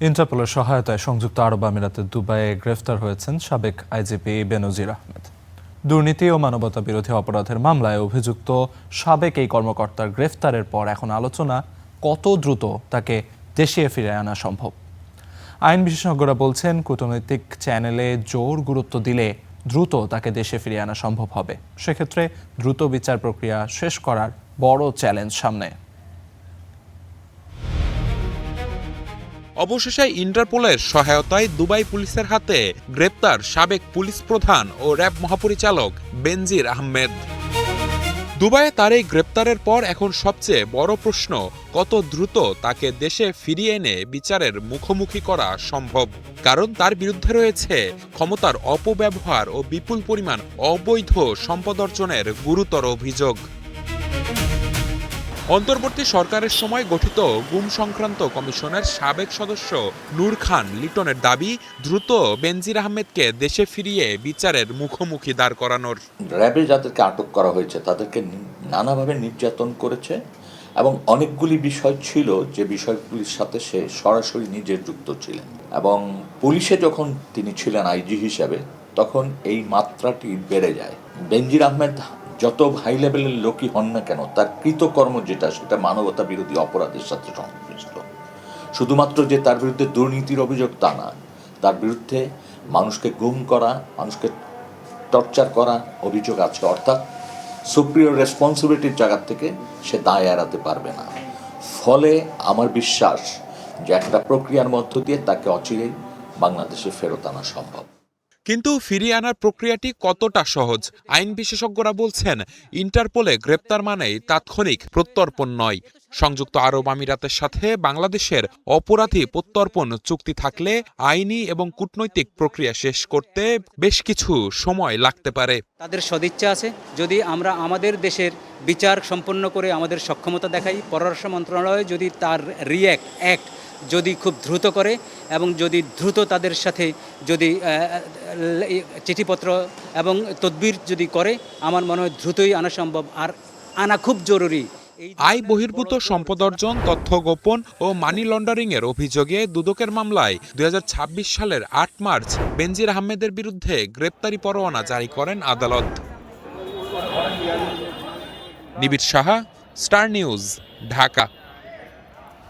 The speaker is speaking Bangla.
ইন্টারপোলের সহায়তায় সংযুক্ত আরব আমিরাতের দুবাইয়ে গ্রেফতার হয়েছেন সাবেক আইজিপি বেনজির আহমেদ। দুর্নীতি ও মানবতা বিরোধী অপরাধের মামলায় অভিযুক্ত সাবেক এই কর্মকর্তার গ্রেফতারের পর এখন আলোচনা কত দ্রুত তাকে দেশে ফিরে আনা সম্ভব। আইন বিশেষজ্ঞরা বলছেন কূটনৈতিক চ্যানেলে জোর গুরুত্ব দিলে দ্রুত তাকে দেশে ফিরিয়ে আনা সম্ভব হবে। সেক্ষেত্রে দ্রুত বিচার প্রক্রিয়া শেষ করার বড় চ্যালেঞ্জ সামনে। অবশেষে ইন্টারপোলের সহায়তায় দুবাই পুলিশের হাতে গ্রেপ্তার সাবেক পুলিশ প্রধান ও র্যাব মহাপরিচালক বেনজির আহমেদ। দুবাইয়ে তার এই গ্রেপ্তারের পর এখন সবচেয়ে বড় প্রশ্ন, কত দ্রুত তাকে দেশে ফিরিয়ে এনে বিচারের মুখোমুখি করা সম্ভব। কারণ তার বিরুদ্ধে রয়েছে ক্ষমতার অপব্যবহার ও বিপুল পরিমাণ অবৈধ সম্পদ অর্জনের গুরুতর অভিযোগ। অন্তর্বর্তী সরকারের সময় গঠিত গুম সংক্রান্ত কমিশনের সাবেক সদস্য নূর খান লিটনের দাবি, দ্রুত বেনজির আহমেদকে দেশে ফিরিয়ে বিচারের মুখোমুখি দাঁড় করানোর। র্যাবে যাদেরকে আটক করা হয়েছে তাদেরকে নানাভাবে নির্যাতন করেছে এবং অনেকগুলি বিষয় ছিল যে বিষয়গুলির সাথে সে সরাসরি নিজে যুক্ত ছিলেন, এবং পুলিশে যখন তিনি ছিলেন আইজি হিসাবে তখন এই মাত্রাটি বেড়ে যায়। বেনজির আহমেদ যত হাই লেভেলের লোকই হন না কেন, তার কৃতকর্ম যেটা সেটা মানবতা বিরোধী অপরাধের সাথে সংশ্লিষ্ট। শুধুমাত্র যে তার বিরুদ্ধে দুর্নীতির অভিযোগ তা না, তার বিরুদ্ধে মানুষকে গুম করা, মানুষকে টর্চার করা অভিযোগ আছে। অর্থাৎ সুপ্রিয়র রেসপন্সিবিলিটির জায়গা থেকে সে দায় এড়াতে পারবে না। ফলে আমার বিশ্বাস যে একটা প্রক্রিয়ার মধ্য দিয়ে তাকে অচিরেই বাংলাদেশে ফেরত আনা সম্ভব। কিন্তু ফিরিয়ে আনার প্রক্রিয়াটি কতটা সহজ? আইন বিশেষজ্ঞরা বলছেন, ইন্টারপোলে গ্রেপ্তার মানেই তাৎক্ষণিক প্রত্যর্পণ নয়। সংযুক্ত আরব আমিরাতের সাথে বাংলাদেশের অপরাধী প্রত্যর্পণ চুক্তি থাকলে আইনি এবং কূটনৈতিক প্রক্রিয়া শেষ করতে বেশ কিছু সময় লাগতে পারে। তাদের সদিচ্ছা আছে। যদি আমরা আমাদের দেশের বিচার সম্পন্ন করে আমাদের সক্ষমতা দেখাই, পররাষ্ট্র মন্ত্রণালয় যদি তার অ্যাক্ট যদি খুব দ্রুত করে এবং যদি দ্রুত তাদের সাথে যদি চিঠিপত্র এবং তদবির যদি করে, আমার মনে হয় দ্রুতই আনা সম্ভব, আর আনা খুব জরুরি। আয় বহির্ভূত সম্পদ অর্জন, তথ্য গোপন ও মানি লন্ডারিং এর অভিযোগে দুদকের মামলায় 2026 সালের 8 মার্চ বেনজির আহমেদের বিরুদ্ধে গ্রেপ্তারি পরোয়ানা জারি করেন আদালত। নিবিড় সাহা, স্টার নিউজ, ঢাকা।